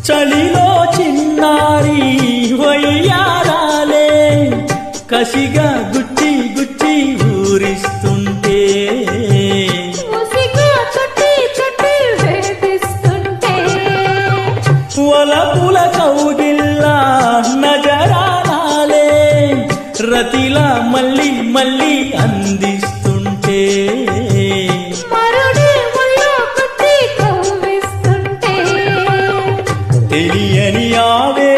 చలిలో చిన్నారి వయ్యారాలే కసిగా గుచ్చి గుచ్చి ఊరిస్తుంటే వలపుల కౌగిల్లా నజరానాలే రతిలా మళ్ళీ మళ్ళీ అందిస్తుంటే తెలియని ఆవే